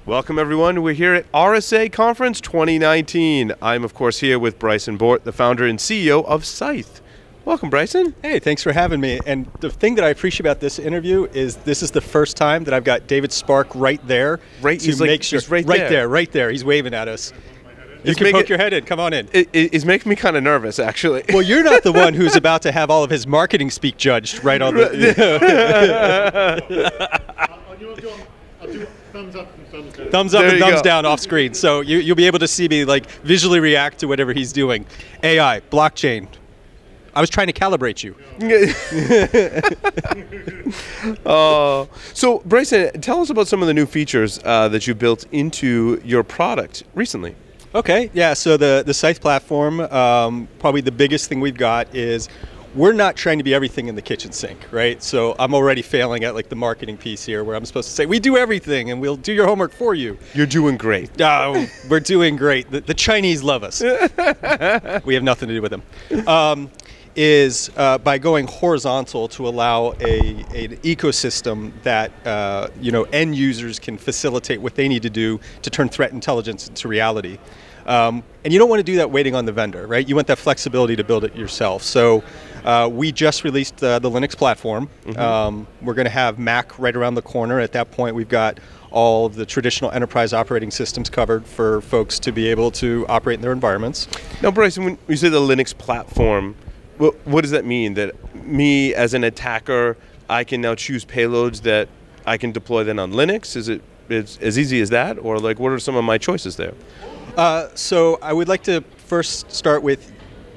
Welcome, everyone. We're here at RSA Conference 2019. I'm, of course, here with Bryson Bort, the founder and CEO of SCYTHE. Welcome, Bryson. Hey, thanks for having me. And the thing that I appreciate about this interview is this is the first time that I've got David Spark right there. Right, he's right there. He's waving at us. You can poke your head in. Come on in. It's making me kind of nervous, actually. Well, you're not the one who's about to have all of his marketing speak judged right on the... I'll do thumbs up and thumbs down. Thumbs up and thumbs down off screen. So you'll be able to see me like visually react to whatever he's doing. AI, blockchain. I was trying to calibrate you. So, Bryson, tell us about some of the new features that you built into your product recently. Okay, yeah, so the SCYTHE platform, probably the biggest thing we've got is we're not trying to be everything in the kitchen sink, right? So I'm already failing at like the marketing piece here where I'm supposed to say, we do everything and we'll do your homework for you. You're doing great. We're doing great. The Chinese love us. We have nothing to do with them. By going horizontal to allow an ecosystem that end users can facilitate what they need to do to turn threat intelligence into reality. And you don't want to do that waiting on the vendor, right? You want that flexibility to build it yourself. So we just released the Linux platform. Mm-hmm. We're going to have Mac right around the corner. At that point, we've got all of the traditional enterprise operating systems covered for folks to be able to operate in their environments. Now, Bryson, when you say the Linux platform, what does that mean? That me, as an attacker, I can now choose payloads that I can deploy then on Linux? Is it as easy as that? Or like, what are some of my choices there? So I would like to first start with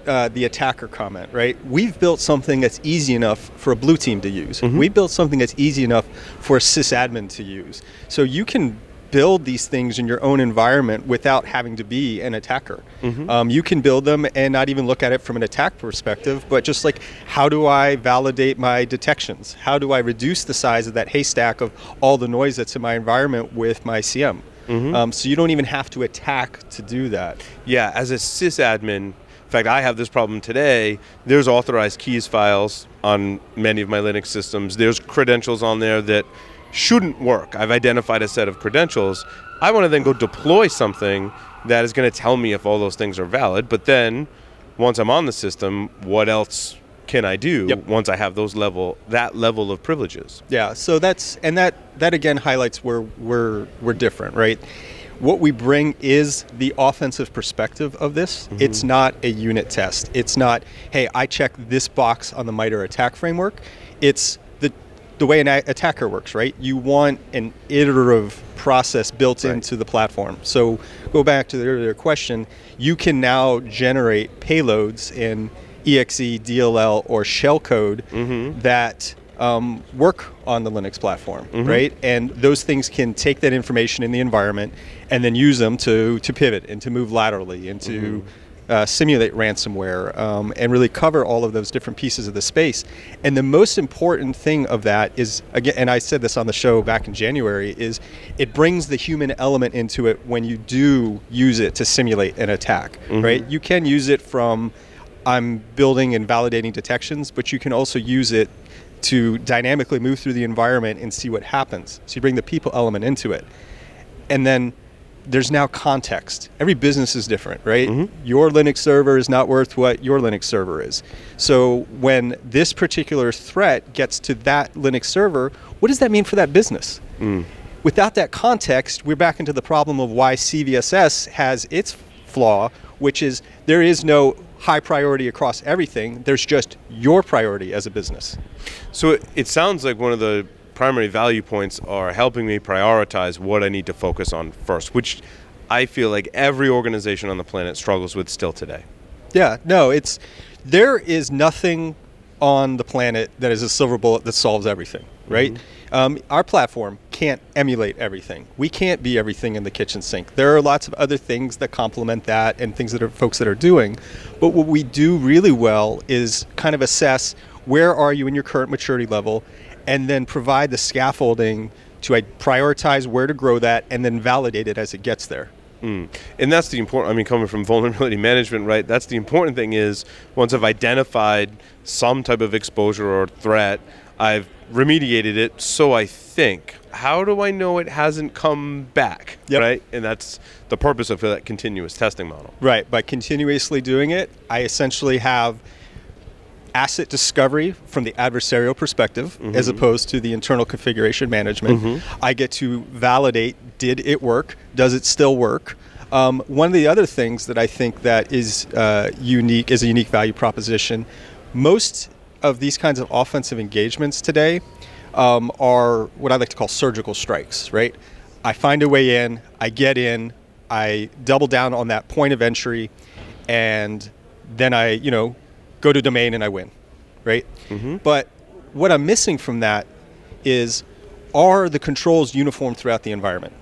the attacker comment, right? We've built something that's easy enough for a blue team to use. Mm-hmm. We built something that's easy enough for a sysadmin to use. So you can build these things in your own environment without having to be an attacker. Mm-hmm. You can build them and not even look at it from an attack perspective, but just like, how do I validate my detections? How do I reduce the size of that haystack of all the noise that's in my environment with my CM? Mm-hmm. So you don't even have to attack to do that. Yeah, as a sysadmin, in fact, I have this problem today. There's authorized keys files on many of my Linux systems. There's credentials on there that shouldn't work. I've identified a set of credentials. I want to then go deploy something that is going to tell me if all those things are valid. But then, once I'm on the system, what else can I do once I have that level of privileges? Yeah, so that again highlights where we're different, right? What we bring is the offensive perspective of this. Mm-hmm. It's not a unit test. It's not, hey, I checked this box on the MITRE ATT&CK framework. It's the way an attacker works, right? You want an iterative process built into the platform. So go back to the earlier question, you can now generate payloads in EXE, DLL, or shellcode that work on the Linux platform, right? And those things can take that information in the environment and then use them to pivot and to move laterally and to simulate ransomware and really cover all of those different pieces of the space. And the most important thing of that is, again, and I said this on the show back in January, is it brings the human element into it when you do use it to simulate an attack, right? You can use it from I'm building and validating detections, but you can also use it to dynamically move through the environment and see what happens. So you bring the people element into it. And then there's now context. Every business is different, right? Your Linux server is not worth what your Linux server is. So when this particular threat gets to that Linux server, what does that mean for that business? Without that context, we're back into the problem of why CVSS has its flaw, which is there is no high priority across everything. There's just your priority as a business. So it sounds like one of the primary value points are helping me prioritize what I need to focus on first, which I feel like every organization on the planet struggles with still today. Yeah, no, there is nothing on the planet that is a silver bullet that solves everything, right? Our platform can't emulate everything. We can't be everything in the kitchen sink. There are lots of other things that complement that and things that folks that are doing. But what we do really well is kind of assess where are you in your current maturity level and then provide the scaffolding to prioritize where to grow that and then validate it as it gets there. And that's the important, I mean, coming from vulnerability management, right? That's the important thing is once I've identified some type of exposure or threat, I've remediated it, so I think. How do I know it hasn't come back, right? And that's the purpose of that continuous testing model. Right. By continuously doing it, I essentially have asset discovery from the adversarial perspective as opposed to the internal configuration management. I get to validate, did it work? Does it still work? One of the other things that I think that is unique, is a unique value proposition, most of these kinds of offensive engagements today are what I like to call surgical strikes, right? I find a way in, I get in, I double down on that point of entry, and then I, go to domain and I win, right? But what I'm missing from that is, are the controls uniform throughout the environment?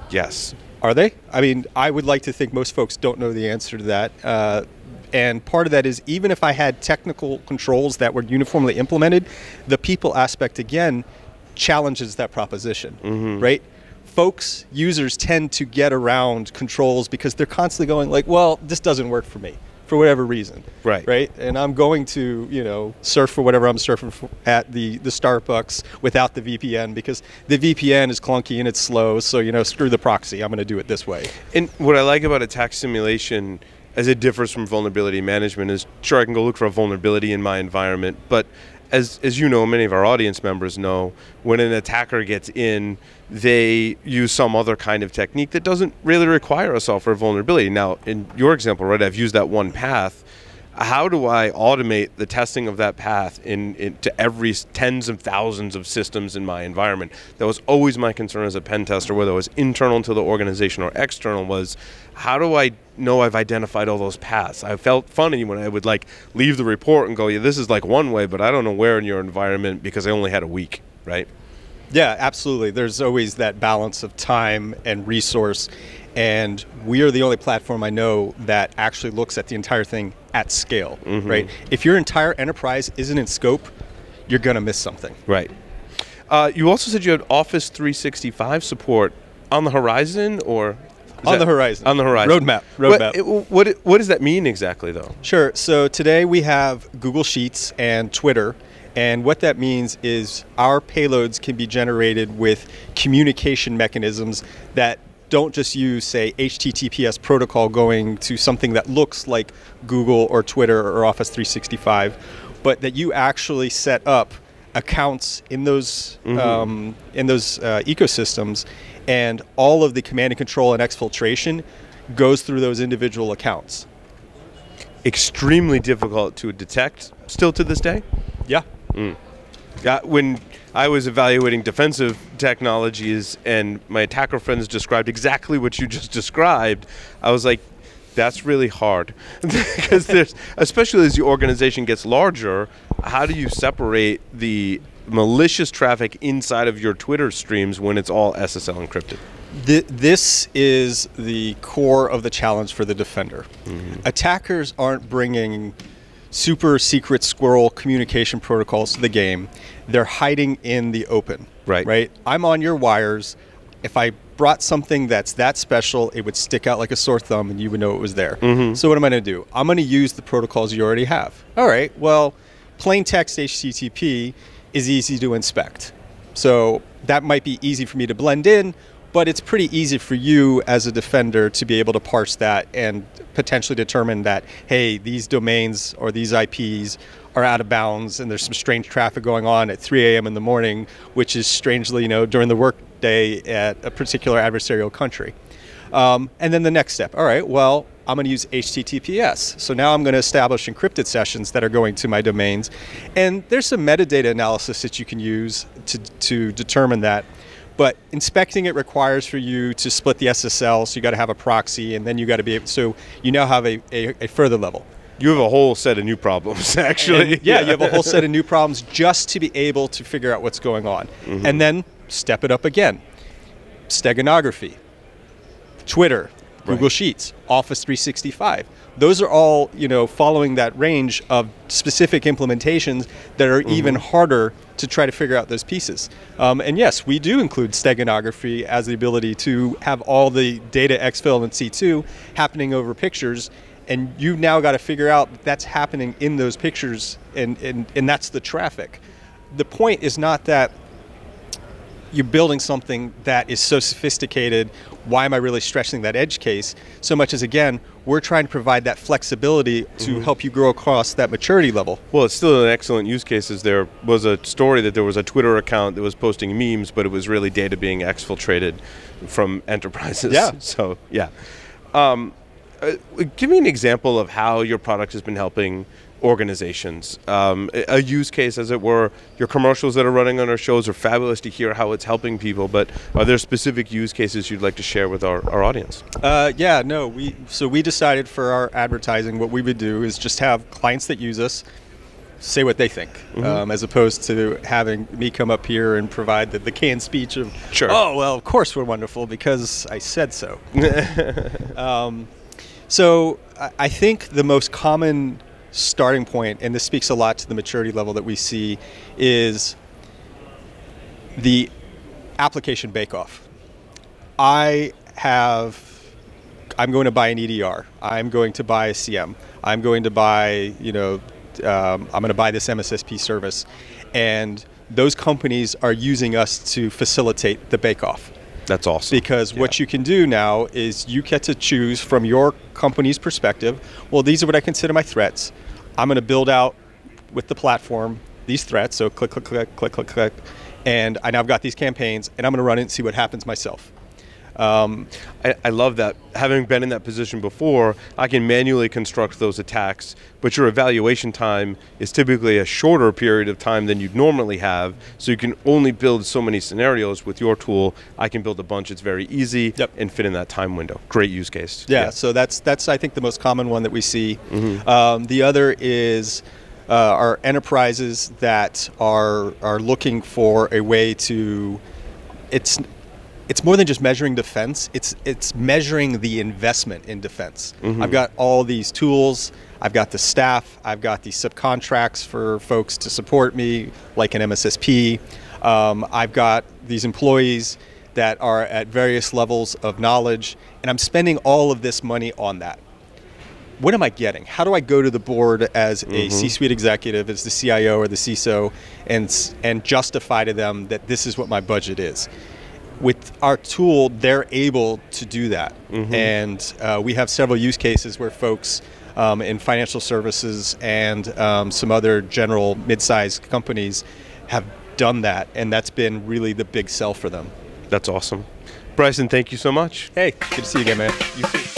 Yes. Are they? I mean, I would like to think most folks don't know the answer to that. And part of that is, even if I had technical controls that were uniformly implemented, the people aspect, again, challenges that proposition, right? Folks, users tend to get around controls because they're constantly going like, well, this doesn't work for me, for whatever reason. Right? And I'm going to, surf for whatever I'm surfing for at the Starbucks without the VPN because the VPN is clunky and it's slow. So, screw the proxy. I'm going to do it this way. And what I like about attack simulation, as it differs from vulnerability management, is sure, I can go look for a vulnerability in my environment, but as you know, many of our audience members know, when an attacker gets in, they use some other kind of technique that doesn't really require a software vulnerability. Now, in your example, right, I've used that one path. How do I automate the testing of that path into every tens of thousands of systems in my environment? That was always my concern as a pen tester, whether it was internal to the organization or external, was how do I know I've identified all those paths? I felt funny when I would leave the report and go, yeah, this is one way, but I don't know where in your environment because I only had a week, right? Yeah, absolutely. There's always that balance of time and resource. And we are the only platform I know that actually looks at the entire thing at scale, right? If your entire enterprise isn't in scope, you're going to miss something. Right. You also said you had Office 365 support on the horizon, or? On the horizon. On the horizon. Roadmap. What does that mean exactly, though? Sure. So today we have Google Sheets and Twitter. And what that means is our payloads can be generated with communication mechanisms that don't just use, say, HTTPS protocol going to something that looks like Google or Twitter or Office 365, but that you actually set up accounts in those ecosystems, and all of the command and control and exfiltration goes through those individual accounts. Extremely difficult to detect still to this day? Yeah. When I was evaluating defensive technologies and my attacker friends described exactly what you just described, I was like, that's really hard. Because especially as your organization gets larger, how do you separate the malicious traffic inside of your Twitter streams when it's all SSL encrypted? This is the core of the challenge for the defender. Attackers aren't bringing super secret squirrel communication protocols to the game. They're hiding in the open. Right? I'm on your wires. If I brought something that's that special, it would stick out like a sore thumb and you would know it was there. So what am I going to do? I'm going to use the protocols you already have. All right, well, plain text HTTP is easy to inspect. So that might be easy for me to blend in, but it's pretty easy for you as a defender to be able to parse that and potentially determine that, hey, these domains or these IPs are out of bounds and there's some strange traffic going on at 3 a.m. in the morning, which is strangely, during the workday at a particular adversarial country. And then the next step, all right, well, I'm going to use HTTPS. So now I'm going to establish encrypted sessions that are going to my domains. And there's some metadata analysis that you can use to determine that. But inspecting it requires for you to split the SSL, so you got to have a proxy, and then you got to be able, so you now have a further level. You have a whole set of new problems, actually. And, yeah, you have a whole set of new problems just to be able to figure out what's going on. And then step it up again. Steganography, Twitter, Google Sheets, Office 365. Those are all, following that range of specific implementations that are even harder to try to figure out those pieces. And yes, we do include steganography as the ability to have all the data exfil and C2 happening over pictures, and you've now got to figure out that's happening in those pictures, and that's the traffic. the point is not that you're building something that is so sophisticated, why am I really stretching that edge case? So much as, again, we're trying to provide that flexibility to help you grow across that maturity level. Well, it's still an excellent use case. There was a story that there was a Twitter account that was posting memes, but it was really data being exfiltrated from enterprises. Yeah. So, yeah. Give me an example of how your product has been helping organizations. A use case, as it were. Your commercials that are running on our shows are fabulous to hear how it's helping people, but are there specific use cases you'd like to share with our audience? We decided for our advertising, what we would do is just have clients that use us say what they think, as opposed to having me come up here and provide the canned speech of, sure. Oh, well, of course we're wonderful because I said so. So I think the most common starting point, and this speaks a lot to the maturity level that we see, is the application bake-off. I'm going to buy an EDR. I'm going to buy a CM. I'm going to buy, I'm going to buy this MSSP service. And those companies are using us to facilitate the bake-off. That's awesome. Because what you can do now is you get to choose from your company's perspective, well, these are what I consider my threats. I'm going to build out with the platform these threats, so click, click, click, click, click, click, and I now have got these campaigns, and I'm going to run it and see what happens myself. I love that. Having been in that position before, I can manually construct those attacks, but your evaluation time is typically a shorter period of time than you'd normally have, so you can only build so many scenarios. With your tool, I can build a bunch. It's very easy and fit in that time window. Great use case. Yeah. So that's I think the most common one that we see. The other is our enterprises that are looking for a way to, it's more than just measuring defense. It's measuring the investment in defense. I've got all these tools. I've got the staff. I've got these subcontracts for folks to support me, like an MSSP. I've got these employees that are at various levels of knowledge, and I'm spending all of this money on that. What am I getting? How do I go to the board as a C-suite executive, as the CIO or the CISO, and justify to them that this is what my budget is? With our tool, they're able to do that. And we have several use cases where folks in financial services and some other general mid-sized companies have done that, and that's been really the big sell for them. That's awesome. Bryson, thank you so much. Hey, good to see you again, man. You too.